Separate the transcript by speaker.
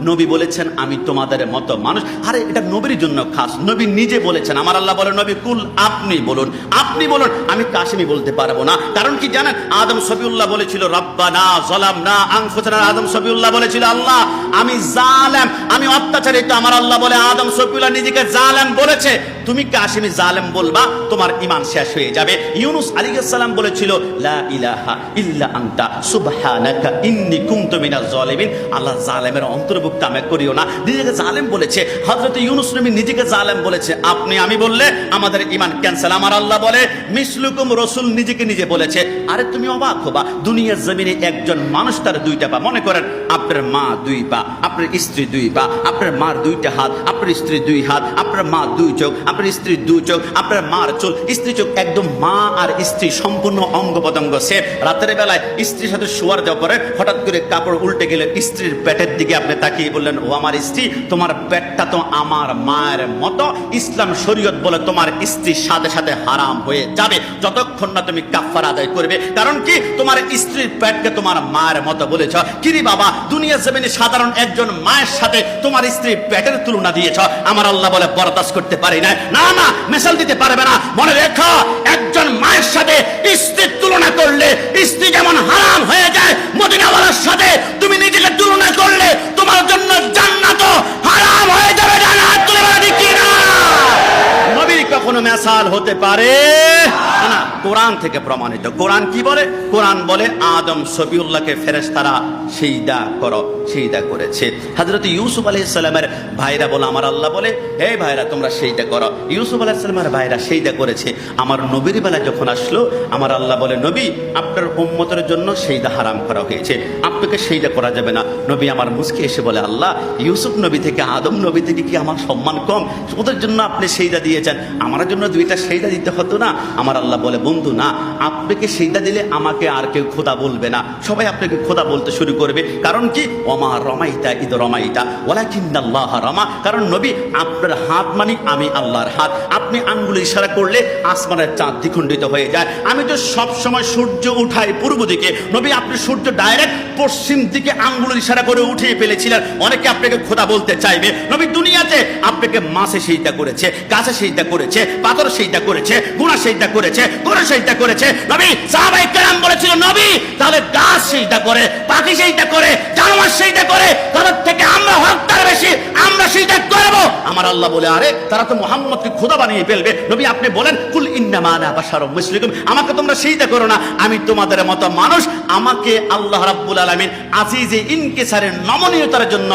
Speaker 1: নবী বলেছেন আমি তোমাদের মতো মানুষ। আরে এটা নবীর জন্য খাস, নবী নিজে বলেছেন। আমার আল্লাহ বলে নবী কুল আপনি বলুন, আপনি বলুন, আমি কাশিমি বলতে পারবো না। কারণ কি জানেন, আদম সফিউল্লাহ বলেছিল রব্বানা যালামনা আনফুসানা। আদম সফিউল্লাহ বলেছিল আল্লাহ আমি জালেম, আমি অত্যাচারিত। আমার আল্লাহ বলে আদম সফিউল্লাহ নিজেকে জালেম বলেছে, তুমি কাশিমি জালেম বলবা তোমার ঈমান শেষ হয়ে যাবে। ইউনুস আলাইহিস সালাম বলেছিল লা ইলাহা ইল্লা আনতা সুবহানাকা ইন্নী কুনতু মিনাজ জালিমিন। আল্লাহ জালেমের অন্তর্ভুক্ত আমি করিও না। নিজেকে জালেম বলেছে হযরত ইউনুস নবী, নিজেকে জালেম বলেছে। আপনি আমি বললে আমাদের ঈমান ক্যান্সেল। আমার আল্লাহ বলে মিসলুকুম, রাসূল নিজেকে নিজে বলেছে। আরে তুমি অবাক হবা, দুনিয়ার জমিনে একজন মানুষ তার দুইটা পা। মনে করেন আপনার মা দুই পা, আপনার স্ত্রী দুই পা, আপনার মার দুইটা হাত, আপনার স্ত্রী দুই হাত, আপনার মা দুই চোখ, আপনার স্ত্রী দুই চোখ, আপনার মার চুল, স্ত্রী চোখ, একদম মা আর স্ত্রী সম্পূর্ণ অঙ্গ প্রত্যঙ্গ সেম। রাতের বেলায় স্ত্রীর সাথে শোয়ার দেওয়া পরে হঠাৎ করে কাপড় উল্টে গেলে স্ত্রীর পেটের দিকে আপনি তাকিয়ে বললেন ও আমার স্ত্রী, তোমার পেটটা তো আমার মায়ের মতো। ইসলাম শরীয়ত বলে তোমার স্ত্রীর সাথে সাথে হারাম হয়ে যাবে যতক্ষণ না তুমি কাফারা আদায় করবে। কারণ কি তোমার স্ত্রীর পেটকে তোমার মায়ের মতো বলেছ। কিরে বাবা, দুনিয়ার জমিনে সাধারণ একজন মায়ের সাথে তোমার স্ত্রীর পেটের তুলনা দিয়েছ। আমার আল্লাহ বলে বরদাস্ত করতে পারি না। না না, মেশাল দিতে পারবে না। মনে রেখো, একজন মায়ের সাথে স্ত্রীর তুলনা করলে স্ত্রী যেমন হারাম হয়ে যায়, মদিনাওয়ালার সাথে তুমি নিজেকে তুলনা করলে তোমার জন্য জান্নাত হারাম হয়ে যাবে। জান্নাত তুলে বলা ঠিক না? নবী কখনো মেশাল হতে পারে না, কোরআন থেকে প্রমাণিত। কোরআন কি বলে? কোরআন বলে আদম সফিউল্লাহকে ফেরেশতারা সিজদা করো, সিজদা করেছে। হযরত ইউসুফ আলাইহিস সালামের ভাইরা বলে আমার আল্লাহ বলে হে ভাইরা তোমরা সিজদা করো। ইউসুফ আলাইহিস সালামের ভাইরা সিজদা করেছে। আমার নবীর বেলা যখন আসলো, আমার আল্লাহ বলে নবী আপনার উম্মতের জন্য সিজদা হারাম করা হয়েছে, আপনাকে সিজদা করা যাবে না। নবী আমার মুস্কি এসে বলে আল্লাহ ইউসুফ নবী থেকে আদম নবী থেকে কি আমার সম্মান কম? ওদের জন্য আপনি সিজদা দিয়েছেন, আমার জন্য দুইটা সিজদা দিতে হতো না? আমার আল্লাহ বলে বন্ধু না, আপনাকে সিজদা দিলে আমাকে আর কেউ খোদা বলবে না, সবাই আপনাকে খোদা বলতে শুরু করবে। কারণ কি ওমা রমাইতা ইদ রমাইতা ওয়ালাকিন্নাল্লাহ রামা। কারণ নবী আপনার হাত মানে আমি আল্লাহর হাত। আপনি আঙ্গুল ইশারা করলে আসমানের চাঁদ দ্বিখণ্ডিত হয়ে যায়। আমি তো সব সময় সূর্য উঠাই পূর্ব দিকে, নবী আপনি সূর্য ডাইরেক্ট পশ্চিম দিকে আঙ্গুল ইশারা করে উঠিয়ে ফেলেছিলেন। অনেকে আপনাকে খোদা বলতে চাইবে। নবী দুনিয়াতে আপনাকে মাছে সিজদা করেছে, গাছে সিজদা করেছে, পাথর সিজদা করেছে, গুনাহ সিজদা করেছে, কোরআন সিজদা করেছে। নবী সাহাবায়ে কেরাম বলেছিল নবী তাহলে গাছ সিজদা করে, পাখি সিজদা করে, জানোয়ার সিজদা করে, তাদের থেকে আমরা হকদার বেশি, আমরা সিজদা করব। আমার আল্লাহ বলে আরে তারা তো মুহাম্মদকে খোদা বানিয়ে ফেলবে। নবী আপনি বলেন কুল ইন্নামা আনা বাশারুম মিসলুকুম, আমাকে তোমরা সিজদা করো না, আমি তোমাদের মতো মানুষ। আমাকে আল্লাহ রাব্বুল আলামিন আজিজে ইনকিসারের নমনীয়তার জন্য